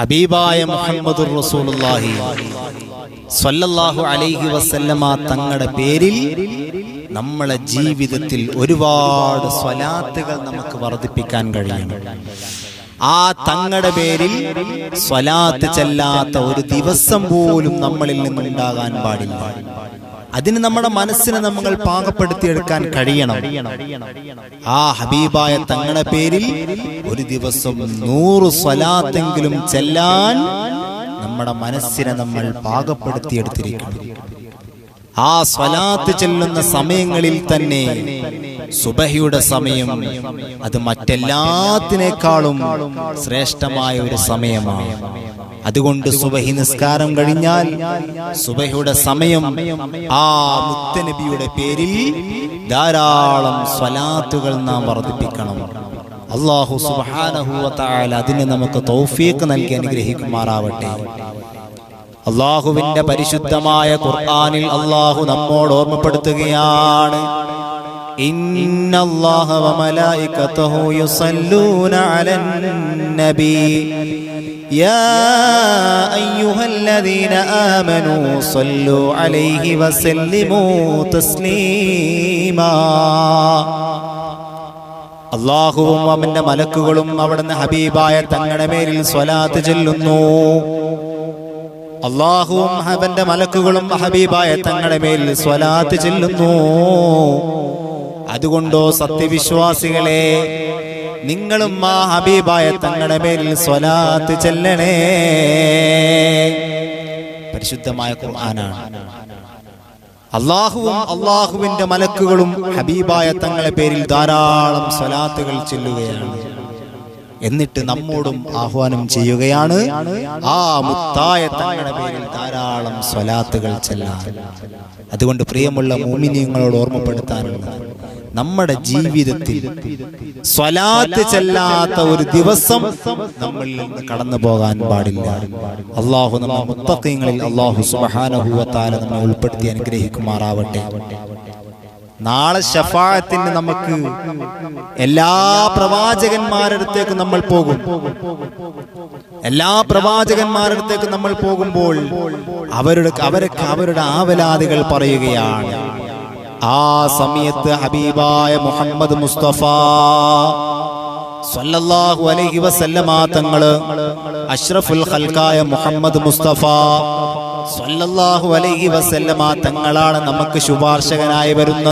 ഹബീബായ മുഹമ്മദുർ റസൂലുള്ളാഹി സ്വല്ലല്ലാഹു അലൈഹി വസല്ലമ തങ്ങളുടെ പേരിൽ നമ്മളെ ജീവിതത്തിൽ ഒരുപാട് സ്വലാത്തുകൾ നമുക്ക് വർദ്ധിപ്പിക്കാൻ കഴിയും. ആ തങ്ങളുടെ പേരിൽ സ്വലാത്ത് ചെല്ലാത്ത ഒരു ദിവസം പോലും നമ്മളിൽ നിന്നുണ്ടാകാൻ പാടില്ല. അതിന് നമ്മുടെ മനസ്സിനെ നമ്മൾ പാകപ്പെടുത്തിയെടുക്കാൻ കഴിയണം. ആ ഹബീബായ തങ്ങളുടെ പേരിൽ ഒരു ദിവസം 100 സ്വലാത്തെങ്കിലും ചെല്ലാൻ നമ്മുടെ മനസ്സിനെ നമ്മൾ പാകപ്പെടുത്തിയെടുത്തിരിക്കണം. ആ സ്വലാത്ത് ചെല്ലുന്ന സമയങ്ങളിൽ തന്നെ സുബഹിയുടെ സമയം അത് മറ്റെല്ലാത്തിനേക്കാളും ശ്രേഷ്ഠമായ ഒരു സമയമാണ്. അതുകൊണ്ട് സുബഹി നിസ്കാരം കഴിഞ്ഞാൽ സുബഹിയുടെ സമയം ആ മുത്തനബിയുടെ പേരിൽ ധാരാളം സ്വലാത്തുകൾ നാം വർദ്ധിപ്പിക്കണം. അല്ലാഹു സുബ്ഹാനഹു വ തആല അതിന് നമുക്ക് തൗഫീഖ് നൽകി അനുഗ്രഹിക്കുമാറാവട്ടെ. അല്ലാഹുവിന്റെ പരിശുദ്ധമായ ഖുർആനിൽ അല്ലാഹു നമ്മോട് ഓർമ്മപ്പെടുത്തുകയാണ്, ഇന്നല്ലാഹ വ മലായികതഹു യുസല്ലൂന അലൻ നബി യാ അയ്യുഹല്ലദീന ആമനൂ സ്വല്ലൂ അലൈഹി വസല്ലിമൂ തസ്ലീമാ. അല്ലാഹുവും അവന്റെ മലക്കുകളും അവിടുന്ന് ഹബീബായ തങ്ങളുടെ മേലിൽ സ്വലാത്ത് ചൊല്ലുന്നു. അല്ലാഹുവും അവന്റെ മലക്കുകളും ഹബീബായ തങ്ങളുടെ മേലിൽ സ്വലാത്ത് ചൊല്ലുന്നു. അതുകൊണ്ടോ സത്യവിശ്വാസികളെ, നിങ്ങളും ആ ഹബീബായ തങ്ങളുടെ മേലിൽ സ്വലാത്ത് ചൊല്ലണേ. പരിശുദ്ധമായ ഖുർആനാണ്. അല്ലാഹുവും അല്ലാഹുവിന്റെ മലക്കുകളും ഹബീബായ തങ്ങളുടെ പേരിൽ ധാരാളം സ്വലാത്തുകൾ ചൊല്ലുകയാണ്. എന്നിട്ട് നമ്മോടും ആഹ്വാനം ചെയ്യുകയാണ്, ആ മുത്തായ തങ്ങളുടെ പേരിൽ ധാരാളം സ്വലാത്തുകൾ ചെല്ലാൻ. അതുകൊണ്ട് പ്രിയമുള്ള മുഅ്മിനീങ്ങളോട് ഓർമ്മപ്പെടുത്താനുള്ളത്, നമ്മുടെ ജീവിതത്തിൽ സ്വലാത്ത് ചെല്ലാത്ത ഒരു ദിവസം നമ്മളിൽ നിന്ന് കടന്നു പോകാൻ പാടില്ല. അല്ലാഹു നമ്മെ മുത്തഖീങ്ങളിൽ അല്ലാഹു സുബ്ഹാനഹു വ തആല നമ്മെ ഉൾപ്പെടുത്തി അനുഗ്രഹിക്കുമാറാവട്ടെ. നാളെ ശഫാഅത്തിന് നമുക്ക് എല്ലാ പ്രവാചകന്മാരുടെ അടുത്തേക്ക് നമ്മൾ പോകും. എല്ലാ പ്രവാചകന്മാരുടെ അടുത്തേക്ക് നമ്മൾ പോകുമ്പോൾ അവരുടെ ആവലാദികൾ പറയുകയാണ്. ആ സമയത്ത് ഹബീബായ മുഹമ്മദ് മുസ്തഫ സ്വല്ലല്ലാഹു അലൈഹി വസല്ലമ തങ്ങള്, അഷ്റഫുൽ ഖൽഖായ മുഹമ്മദ് മുസ്തഫ സ്വല്ലല്ലാഹു അലൈഹി വസല്ലമ തങ്ങളാണ് നമുക്ക് ശുപാർശകനായി വരുന്നത്.